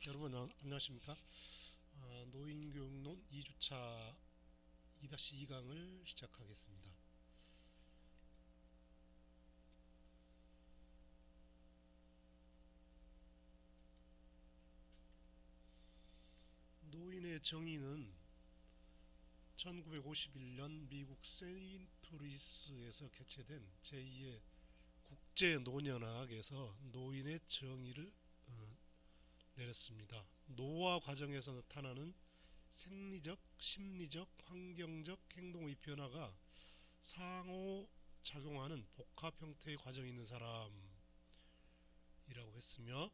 여러분 안녕하십니까? 노인교육론 2주차 2-2강을 시작하겠습니다. 노인의 정의는 1951년 미국 세인트루이스에서 개최된 제2의 국제노년학에서 노인의 정의를 내렸습니다. 노화 과정에서 나타나는 생리적, 심리적, 환경적 행동의 변화가 상호작용하는 복합 형태의 과정이 있는 사람이라고 했으며,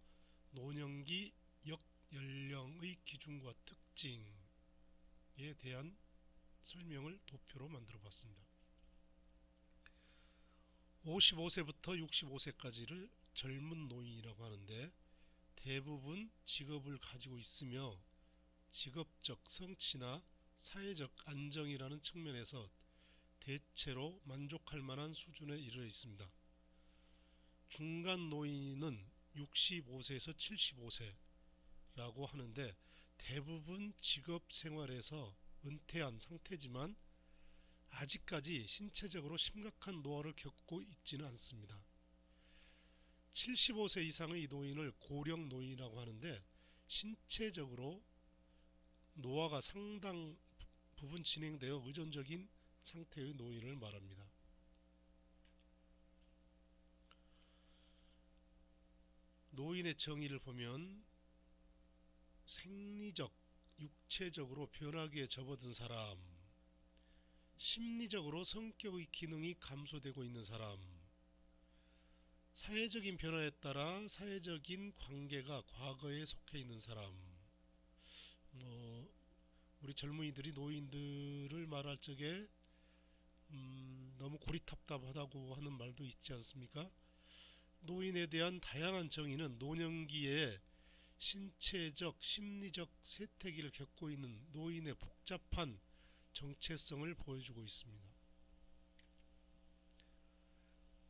노년기 역연령의 기준과 특징에 대한 설명을 도표로 만들어 봤습니다. 55세부터 65세까지를 젊은 노인이라고 하는데, 대부분 직업을 가지고 있으며 직업적 성취나 사회적 안정이라는 측면에서 대체로 만족할 만한 수준에 이르러 있습니다. 중간 노인은 65세에서 75세라고 하는데, 대부분 직업 생활에서 은퇴한 상태지만 아직까지 신체적으로 심각한 노화를 겪고 있지는 않습니다. 75세 이상의 노인을 고령 노인이라고 하는데, 신체적으로 노화가 상당 부분 진행되어 의존적인 상태의 노인을 말합니다. 노인의 정의를 보면, 생리적, 육체적으로 변화기에 접어든 사람, 심리적으로 성격의 기능이 감소되고 있는 사람, 사회적인 변화에 따라 사회적인 관계가 과거에 속해 있는 사람. 우리 젊은이들이 노인들을 말할 적에 너무 고리탑답하다고 하는 말도 있지 않습니까? 노인에 대한 다양한 정의는 노년기에 신체적, 심리적 쇠퇴기를 겪고 있는 노인의 복잡한 정체성을 보여주고 있습니다.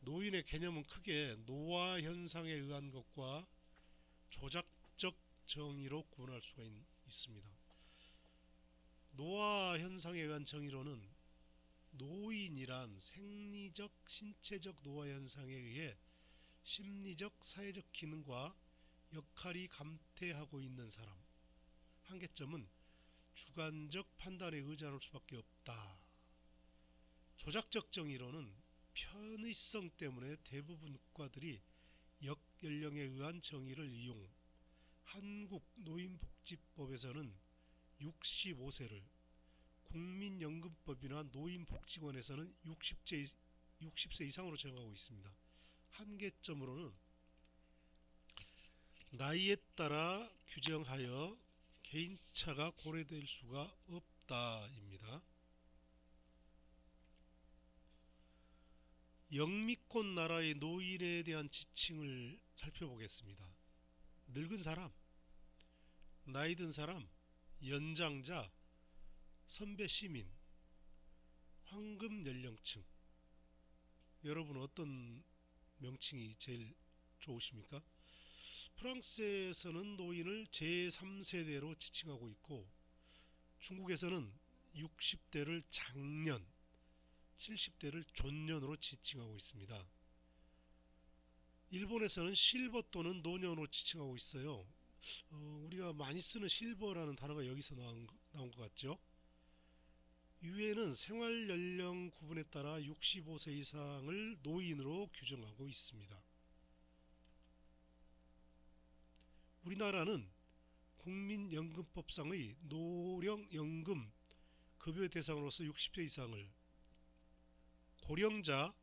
노인의 개념은 크게 노화 현상에 의한 것과 조작적 정의로 구분할 수가 있습니다. 노화 현상에 의한 정의로는 노인이란 생리적, 신체적 노화 현상에 의해 심리적, 사회적 기능과 역할이 감퇴하고 있는 사람. 한계점은 주관적 판단에 의존할 수밖에 없다. 조작적 정의로는 편의성 때문에 대부분 국가들이 역연령에 의한 정의를 이용, 한국 노인복지법에서는 65세를, 국민연금법이나 노인복지관에서는 60세 이상으로 정하고 있습니다. 한계점으로는 나이에 따라 규정하여 개인차가 고려될 수가 없다입니다. 영미권 나라의 노인에 대한 지칭을 살펴보겠습니다. 늙은 사람, 나이 든 사람, 연장자, 선배 시민, 황금 연령층. 여러분 어떤 명칭이 제일 좋으십니까? 프랑스에서는 노인을 제3세대로 지칭하고 있고, 중국에서는 60대를 장년, 70대를 존년으로 지칭하고 있습니다. 일본에서는 실버 또는 노년으로 지칭하고 있어요. 우리가 많이 쓰는 실버라는 단어가 여기서 나온 것 같죠? 유엔은 생활연령 구분에 따라 65세 이상을 노인으로 규정하고 있습니다. 우리나라는 국민연금법상의 노령연금 급여 대상으로서 60세 이상을, 고령자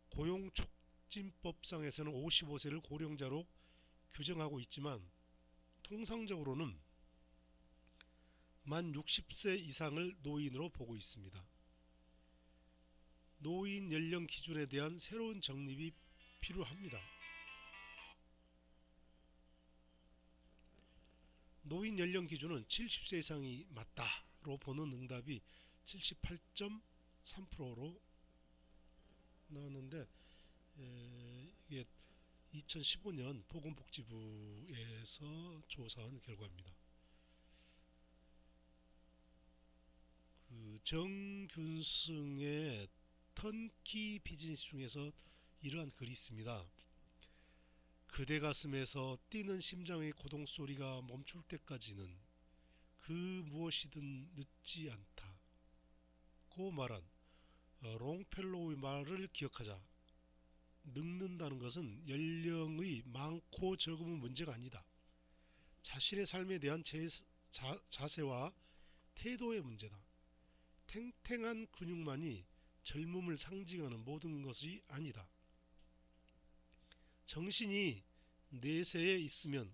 고용촉진법상에서는 55세를 고령자로 규정하고 있지만, 통상적으로는 만 60세 이상을 노인으로 보고 있습니다. 노인 연령 기준에 대한 새로운 정립이 필요합니다. 노인 연령 기준은 70세 이상이 맞다로 보는 응답이 78.3%로 나왔는데, 이게 2015년 보건복지부에 연구소에서 조사한 결과입니다. 그 정균승의 턴키 비즈니스 중에서 이러한 글이 있습니다. 그대 가슴에서 뛰는 심장의 고동 소리가 멈출 때까지는 그 무엇이든 늦지 않다고 말한 롱펠로우의 말을 기억하자. 늙는다는 것은 연령의 많고 적음은 문제가 아니다. 자신의 삶에 대한 자세와 태도의 문제다. 탱탱한 근육만이 젊음을 상징하는 모든 것이 아니다. 정신이 내세에 있으면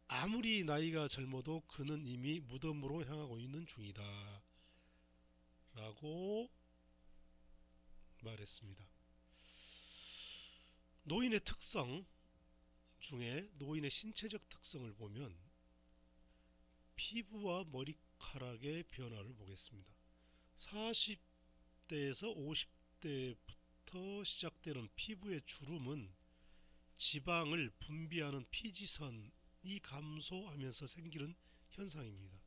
아무리 나이가 젊어도 그는 이미 무덤으로 향하고 있는 중이다. 라고 말했습니다. 노인의 특성 중에 노인의 신체적 특성을 보면 피부와 머리카락의 변화를 보겠습니다. 40대에서 50대부터 시작되는 피부의 주름은 지방을 분비하는 피지선이 감소하면서 생기는 현상입니다.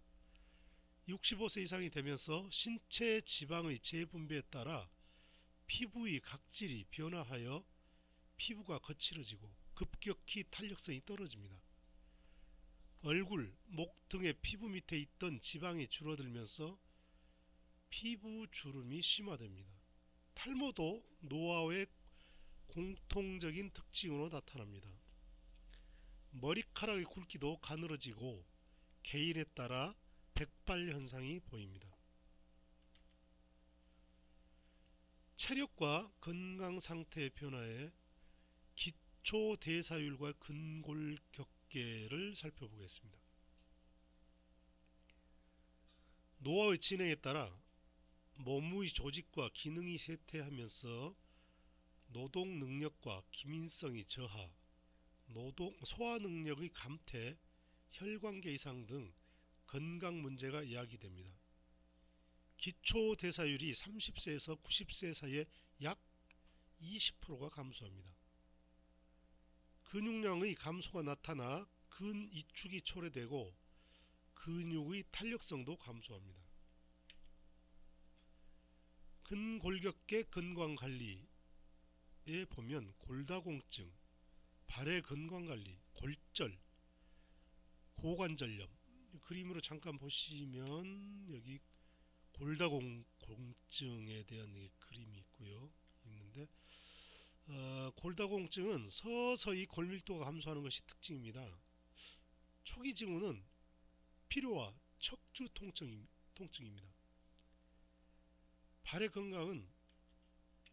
65세 이상이 되면서 신체 지방의 재분배에 따라 피부의 각질이 변화하여 피부가 거칠어지고 급격히 탄력성이 떨어집니다. 얼굴, 목 등의 피부 밑에 있던 지방이 줄어들면서 피부 주름이 심화됩니다. 탈모도 노화의 공통적인 특징으로 나타납니다. 머리카락의 굵기도 가늘어지고 개인에 따라 백발 현상이 보입니다. 체력과 건강 상태의 변화에 기초 대사율과 근골격계를 살펴보겠습니다. 노화의 진행에 따라 몸의 조직과 기능이 쇠퇴하면서 노동 능력과 기민성이 저하, 소화 능력의 감퇴, 혈관계 이상 등 건강 문제가 야기됩니다. 기초 대사율이 30세에서 90세 사이에 약 20%가 감소합니다. 근육량의 감소가 나타나 근이축이 초래되고 근육의 탄력성도 감소합니다. 근골격계 건강관리에 보면 골다공증, 발의 건강관리, 골절, 고관절염, 그림으로 잠깐 보시면 여기 골다공증에 대한 그림이 있는데 골다공증은 서서히 골밀도가 감소하는 것이 특징입니다. 초기 징후는 피로와 척추 통증입니다. 발의 건강은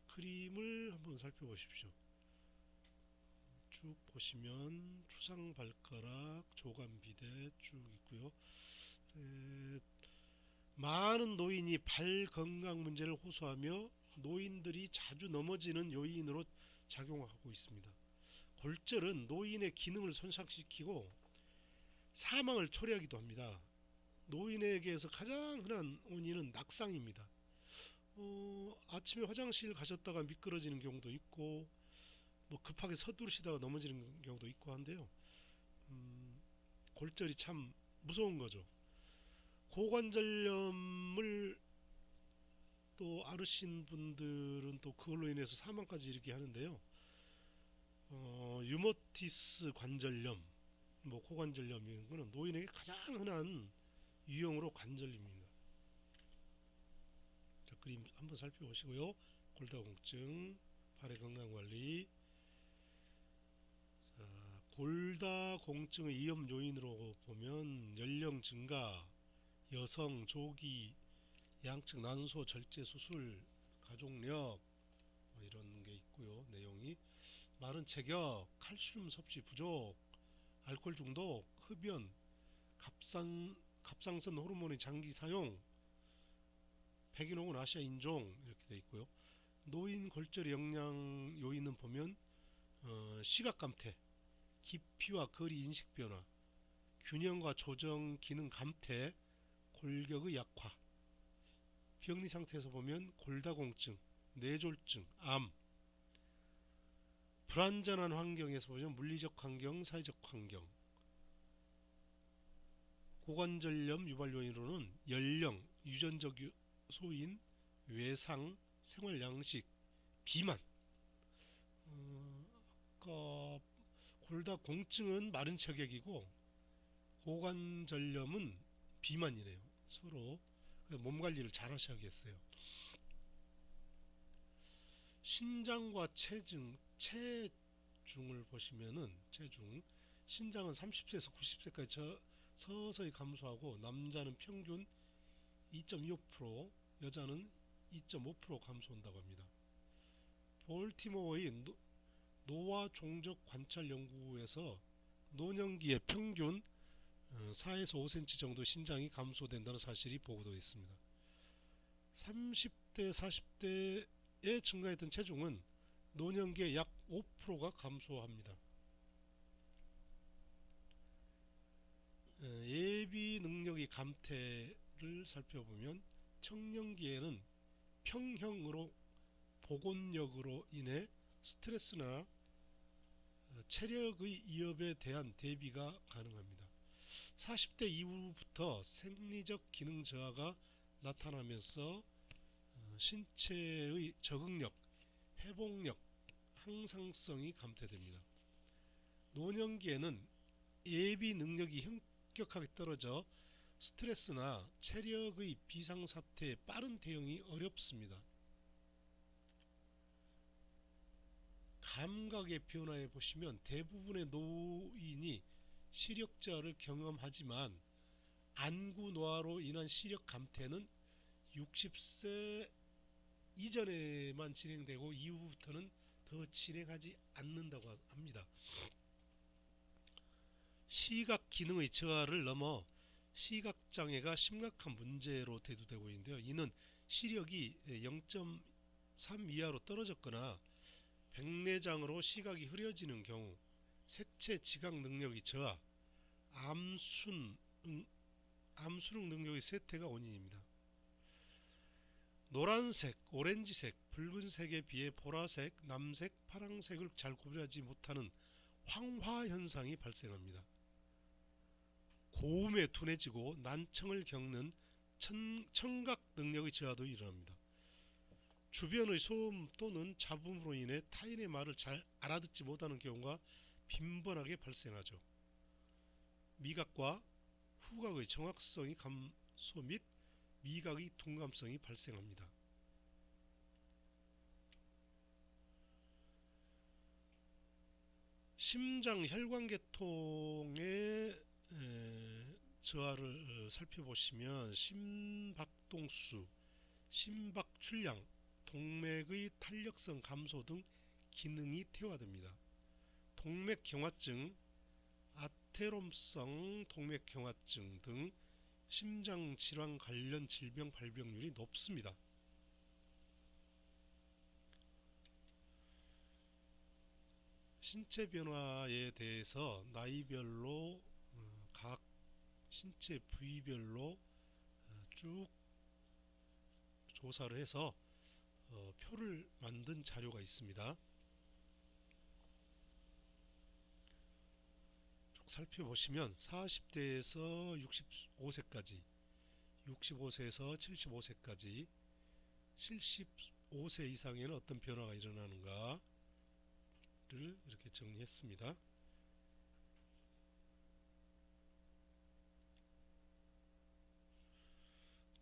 그림을 한번 살펴보십시오. 쭉 보시면 추상발가락, 조간비대 쭉 있고요. 많은 노인이 발 건강 문제를 호소하며 노인들이 자주 넘어지는 요인으로 작용하고 있습니다. 골절은 노인의 기능을 손상시키고 사망을 초래하기도 합니다. 노인에게서 가장 흔한 원인은 낙상입니다. 아침에 화장실 가셨다가 미끄러지는 경우도 있고 급하게 서두르시다가 넘어지는 경우도 있고 한데요. 골절이 참 무서운 거죠. 고관절염을 또 앓으신 분들은 또 그걸로 인해서 사망까지 일으키게 하는데요. 유머티스 관절염, 고관절염 이런 거는 노인에게 가장 흔한 유형으로 관절입니다. 자, 그림 한번 살펴보시고요. 골다공증, 발의 건강관리. 골다공증의 위험 요인으로 보면 연령 증가, 여성, 조기, 양측 난소 절제 수술, 가족력 이런 게 있고요. 내용이 마른 체격, 칼슘 섭취 부족, 알코올 중독, 흡연, 갑상선 호르몬의 장기 사용, 백인 혹은 아시아 인종 이렇게 되어 있고요. 노인 골절의 영양 요인은 보면 시각 감퇴, 깊이와 거리 인식 변화, 균형과 조정 기능 감퇴, 골격의 약화, 병리 상태에서 보면 골다공증, 뇌졸중, 암, 불안전한 환경에서 보면 물리적 환경, 사회적 환경, 고관절염 유발 요인으로는 연령, 유전적 요소인 외상, 생활 양식, 비만, 아까 골다 공증은 마른 척액이고 고관절염은 비만이네요. 서로 몸 관리를 잘 하셔야겠어요. 신장과 체중을 보시면은 신장은 30세에서 90세까지 서서히 감소하고 남자는 평균 2.25%, 여자는 2.5% 감소한다고 합니다. 볼티모어의 노화 종족 관찰 연구에서 노년기에 평균 4에서 5cm 정도 신장이 감소된다는 사실이 보고되어 있습니다. 30대, 40대에 증가했던 체중은 노년기에 약 5%가 감소합니다. 예비 능력의 감퇴를 살펴보면 청년기에는 평형으로 복원력으로 인해 스트레스나 체력의 위협에 대한 대비가 가능합니다. 40대 이후부터 생리적 기능 저하가 나타나면서 신체의 적응력, 회복력, 항상성이 감퇴됩니다. 노년기에는 예비 능력이 현격하게 떨어져 스트레스나 체력의 비상사태에 빠른 대응이 어렵습니다. 감각의 변화에 보시면 대부분의 노인이 시력 저하를 경험하지만 안구 노화로 인한 시력 감퇴는 60세 이전에만 진행되고 이후부터는 더 진행하지 않는다고 합니다. 시각 기능의 저하를 넘어 시각장애가 심각한 문제로 대두되고 있는데요. 이는 시력이 0.3 이하로 떨어졌거나 백내장으로 시각이 흐려지는 경우, 색채 지각 능력의 저하, 암수능 능력의 쇠퇴가 원인입니다. 노란색, 오렌지색, 붉은색에 비해 보라색, 남색, 파란색을 잘 구별하지 못하는 황화 현상이 발생합니다. 고음에 둔해지고 난청을 겪는 청각 능력의 저하도 일어납니다. 주변의 소음 또는 잡음으로 인해 타인의 말을 잘 알아듣지 못하는 경우가 빈번하게 발생하죠. 미각과 후각의 정확성이 감소 및 미각의 둔감성이 발생합니다. 심장 혈관계통의 저하를 살펴보시면 심박동수, 심박출량, 동맥의 탄력성 감소 등 기능이 퇴화됩니다. 동맥경화증, 아테롬성 동맥경화증 등 심장질환 관련 질병 발병률이 높습니다. 신체 변화에 대해서 나이별로 각 신체 부위별로 쭉 조사를 해서 표를 만든 자료가 있습니다. 쭉 살펴보시면 40대에서 65세까지, 65세에서 75세까지, 75세 이상에는 어떤 변화가 일어나는가를 이렇게 정리했습니다.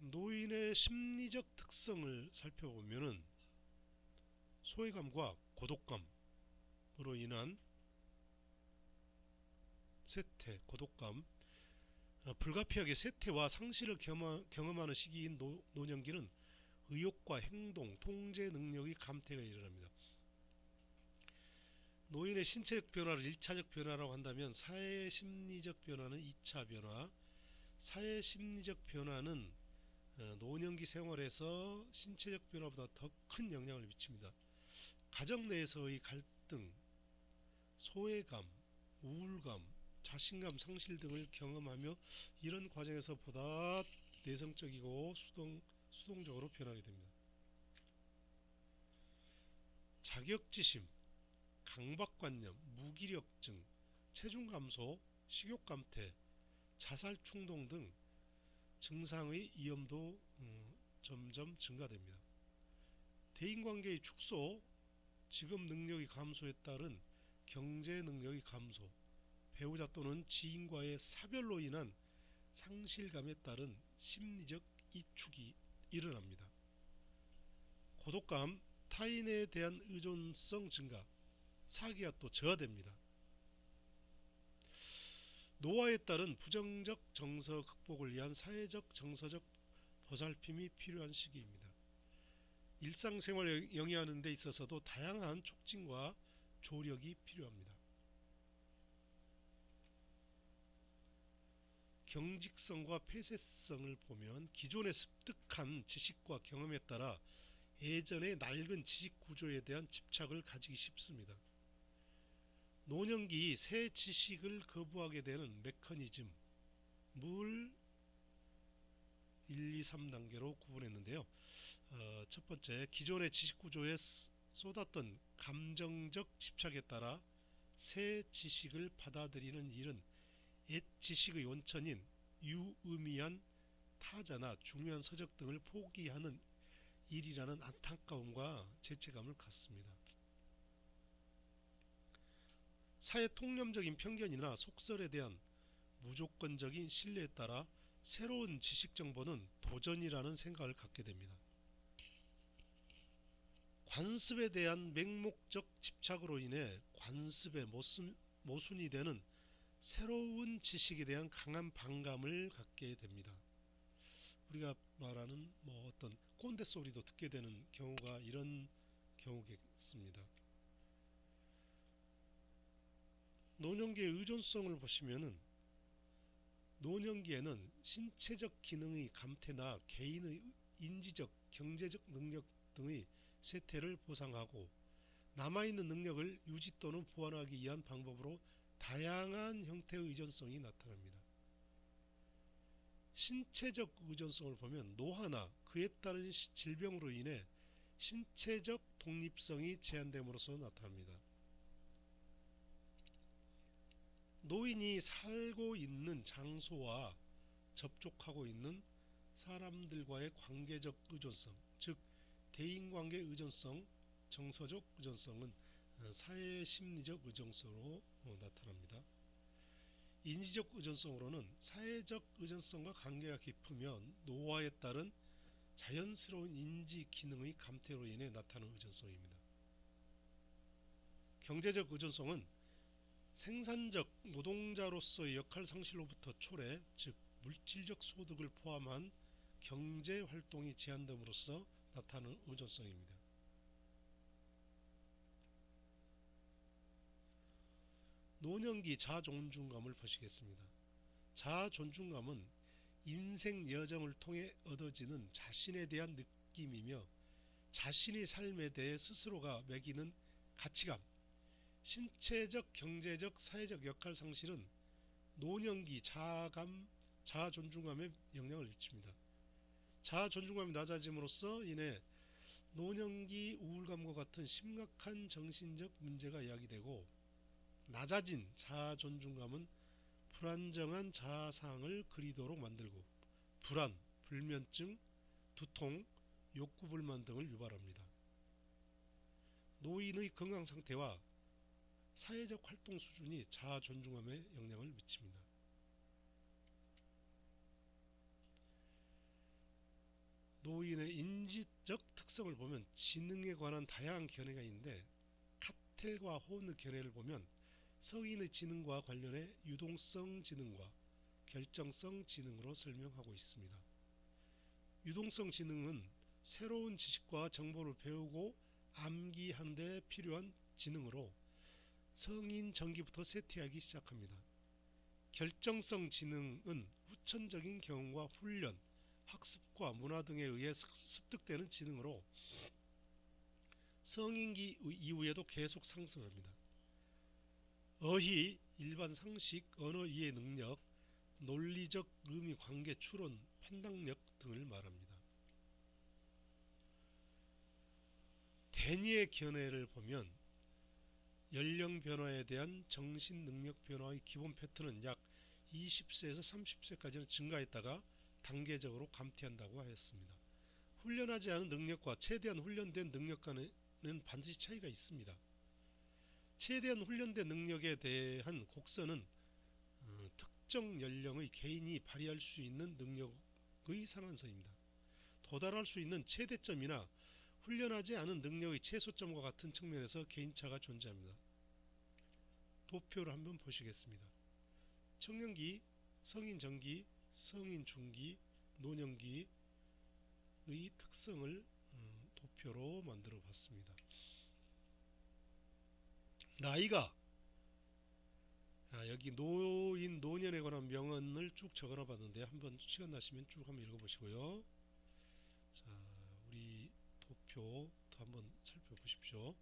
노인의 심리적 특성을 살펴보면은 소외감과 고독감으로 인한 쇠퇴, 고독감, 불가피하게 쇠퇴와 상실을 경험하는 시기인 노년기는 의욕과 행동, 통제 능력이 감퇴가 일어납니다. 노인의 신체적 변화를 1차적 변화라고 한다면 사회심리적 변화는 2차 변화, 사회심리적 변화는 노년기 생활에서 신체적 변화보다 더 큰 영향을 미칩니다. 가정 내에서의 갈등, 소외감, 우울감, 자신감 상실 등을 경험하며 이런 과정에서 보다 내성적이고 수동적으로 변하게 됩니다. 자격지심, 강박관념, 무기력증, 체중 감소, 식욕 감퇴, 자살 충동 등 증상의 위험도 점점 증가됩니다. 대인관계의 축소, 직업 능력의 감소에 따른 경제 능력의 감소, 배우자 또는 지인과의 사별로 인한 상실감에 따른 심리적 이축이 일어납니다. 고독감, 타인에 대한 의존성 증가, 사기가 또 저하됩니다. 노화에 따른 부정적 정서 극복을 위한 사회적 정서적 보살핌이 필요한 시기입니다. 일상생활을 영위하는 데 있어서도 다양한 촉진과 조력이 필요합니다. 경직성과 폐쇄성을 보면 기존의 습득한 지식과 경험에 따라 예전의 낡은 지식 구조에 대한 집착을 가지기 쉽습니다. 노년기 새 지식을 거부하게 되는 메커니즘을 1, 2, 3단계로 구분했는데요. 첫 번째, 기존의 지식 구조에 쏟았던 감정적 집착에 따라 새 지식을 받아들이는 일은 옛 지식의 원천인 유의미한 타자나 중요한 서적 등을 포기하는 일이라는 안타까움과 죄책감을 갖습니다. 사회 통념적인 편견이나 속설에 대한 무조건적인 신뢰에 따라 새로운 지식 정보는 도전이라는 생각을 갖게 됩니다. 관습에 대한 맹목적 집착으로 인해 관습의 모순이 되는 새로운 지식에 대한 강한 반감을 갖게 됩니다. 우리가 말하는 어떤 꼰대 소리도 듣게 되는 경우가 이런 경우겠습니다. 노년기의 의존성을 보시면은 노년기에는 신체적 기능의 감퇴나 개인의 인지적, 경제적 능력 등의 쇠퇴를 보상하고 남아있는 능력을 유지 또는 보완하기 위한 방법으로 다양한 형태의 의존성이 나타납니다. 신체적 의존성을 보면 노화나 그에 따른 질병으로 인해 신체적 독립성이 제한됨으로써 나타납니다. 노인이 살고 있는 장소와 접촉하고 있는 사람들과의 관계적 의존성, 즉 대인관계 의존성, 정서적 의존성은 사회심리적 의존성으로 나타납니다. 인지적 의존성으로는 사회적 의존성과 관계가 깊으면 노화에 따른 자연스러운 인지 기능의 감퇴로 인해 나타나는 의존성입니다. 경제적 의존성은 생산적 노동자로서의 역할 상실로부터 초래, 즉 물질적 소득을 포함한 경제 활동이 제한됨으로써 나타나는 의존성입니다. 노년기 자존중감을 보시겠습니다. 자존중감은 인생 여정을 통해 얻어지는 자신에 대한 느낌이며 자신의 삶에 대해 스스로가 매기는 가치감, 신체적, 경제적, 사회적 역할 상실은 노년기 자존중감에 영향을 미칩니다. 자존중감이 낮아짐으로써 인해 노년기 우울감과 같은 심각한 정신적 문제가 야기되고 낮아진 자존중감은 불안정한 자상을 그리도록 만들고 불안, 불면증, 두통, 욕구불만 등을 유발합니다. 노인의 건강상태와 사회적 활동 수준이 자존중감에 영향을 미칩니다. 노인의 인지적 특성을 보면 지능에 관한 다양한 견해가 있는데 카텔과 호은의 견해를 보면 성인의 지능과 관련해 유동성 지능과 결정성 지능으로 설명하고 있습니다. 유동성 지능은 새로운 지식과 정보를 배우고 암기하는 데 필요한 지능으로 성인 전기부터 쇠퇴하기 시작합니다. 결정성 지능은 후천적인 경험과 훈련, 학습과 문화 등에 의해 습득되는 지능으로 성인기 이후에도 계속 상승합니다. 어휘, 일반 상식, 언어 이해 능력, 논리적 의미 관계 추론, 판단력 등을 말합니다. 데니의 견해를 보면 연령 변화에 대한 정신 능력 변화의 기본 패턴은 약 20세에서 30세까지는 증가했다가 단계적으로 감퇴한다고 하였습니다. 훈련하지 않은 능력과 최대한 훈련된 능력 간에는 반드시 차이가 있습니다. 최대한 훈련된 능력에 대한 곡선은 특정 연령의 개인이 발휘할 수 있는 능력의 상한선입니다. 도달할 수 있는 최대점이나 훈련하지 않은 능력의 최소점과 같은 측면에서 개인차가 존재합니다. 도표를 한번 보시겠습니다. 청년기, 성인 전기, 성인 중기, 노년기의 특성을 도표로 만들어 봤습니다. 나이가 여기 노인 노년에 관한 명언을 쭉 적어놔 봤는데 한번 시간 나시면 쭉 한번 읽어보시고요. 자, 우리 도표 한번 살펴보십시오.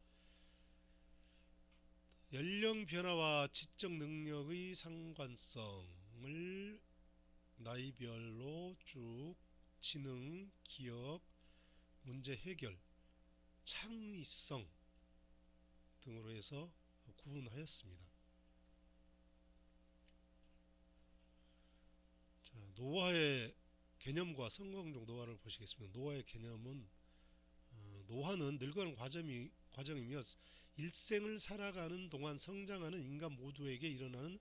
연령 변화와 지적 능력의 상관성을 나이별로 쭉 지능, 기억, 문제 해결, 창의성 등으로 해서 구분하였습니다. 자, 노화의 개념과 성공적 노화를 보시겠습니다. 노화의 개념은 노화는 늙어가는 과정이며 일생을 살아가는 동안 성장하는 인간 모두에게 일어나는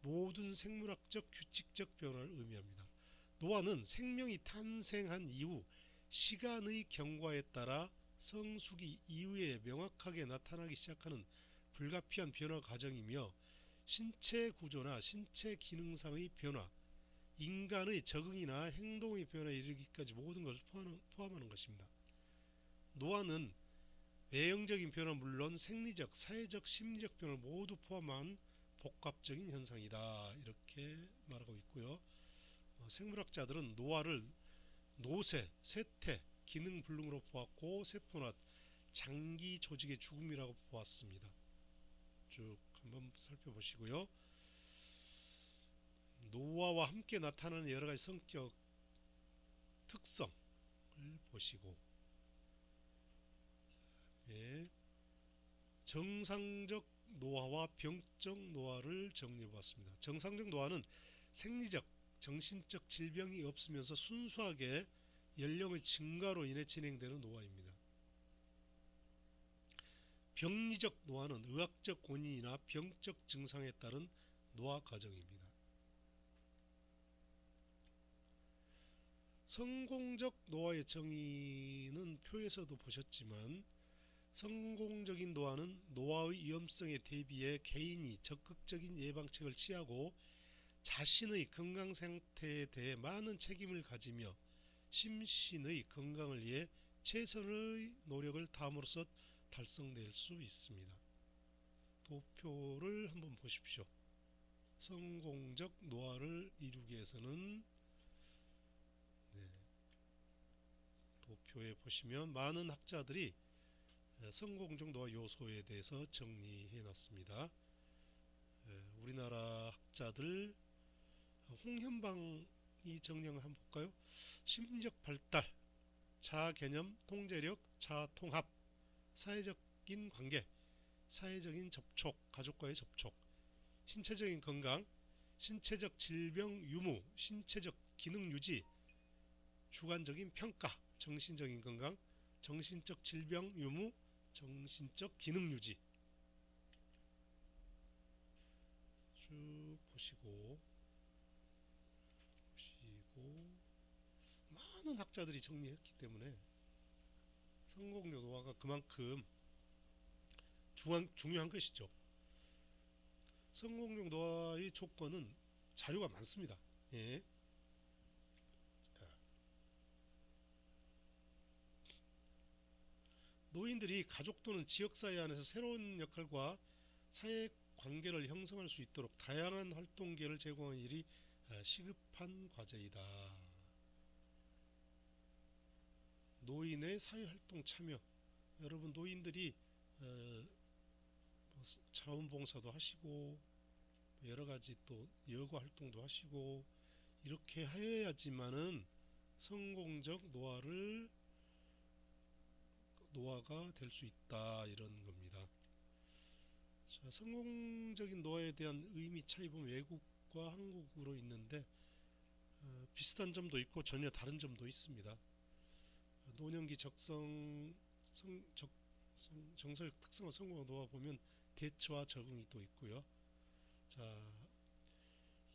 모든 생물학적 규칙적 변화를 의미합니다. 노화는 생명이 탄생한 이후 시간의 경과에 따라 성숙이 이후에 명확하게 나타나기 시작하는 불가피한 변화 과정이며 신체 구조나 신체 기능상의 변화, 인간의 적응이나 행동의 변화에 이르기까지 모든 것을 포함하는 것입니다. 노화는 외형적인 변화는 물론 생리적, 사회적, 심리적 변화를 모두 포함한 복합적인 현상이다. 이렇게 말하고 있고요. 생물학자들은 노화를 노쇠, 쇠퇴, 기능 불능으로 보았고 세포나 장기 조직의 죽음이라고 보았습니다. 쭉 한번 살펴보시고요. 노화와 함께 나타나는 여러가지 성격 특성을 보시고 정상적 노화와 병적 노화를 정리해보았습니다. 정상적 노화는 생리적, 정신적 질병이 없으면서 순수하게 연령의 증가로 인해 진행되는 노화입니다. 병리적 노화는 의학적 원인이나 병적 증상에 따른 노화 과정입니다. 성공적 노화의 정의는 표에서도 보셨지만 성공적인 노화는 노화의 위험성에 대비해 개인이 적극적인 예방책을 취하고 자신의 건강 상태에 대해 많은 책임을 가지며 심신의 건강을 위해 최선의 노력을 다함으로써 달성될 수 있습니다. 도표를 한번 보십시오. 성공적 노화를 이루기 위해서는 도표에 보시면 많은 학자들이 성공적 노화 요소에 대해서 정리해 놨습니다. 우리나라 학자들 홍현방이 정리한 걸 한번 볼까요? 심리적 발달, 자아 개념, 통제력, 자아 통합, 사회적인 관계, 사회적인 접촉, 가족과의 접촉, 신체적인 건강, 신체적 질병 유무, 신체적 기능 유지, 주관적인 평가, 정신적인 건강, 정신적 질병 유무, 정신적 기능 유지 쭉 보시고 많은 학자들이 정리했기 때문에 성공적 노화가 그만큼 중요한 것이죠. 성공적 노화의 조건은 자료가 많습니다. 예. 노인들이 가족 또는 지역사회 안에서 새로운 역할과 사회관계를 형성할 수 있도록 다양한 활동기회를 제공하는 일이 시급한 과제이다. 노인의 사회활동 참여, 여러분 노인들이 자원봉사도 하시고 여러가지 또 여가 활동도 하시고 이렇게 하여야지만은 성공적 노화가 될 수 있다 이런 겁니다. 자, 성공적인 노화에 대한 의미 차이 보면 외국 미국과 한국으로 있는데 비슷한 점도 있고 전혀 다른 점도 있습니다. 노년기 정서적 특성과 성공을 놓아보면 대처와 적응이 또 있고요. 자,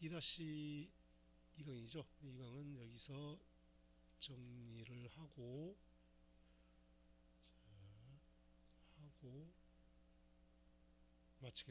2-2강이죠. 2강은 여기서 정리를 하고 마치겠습니다.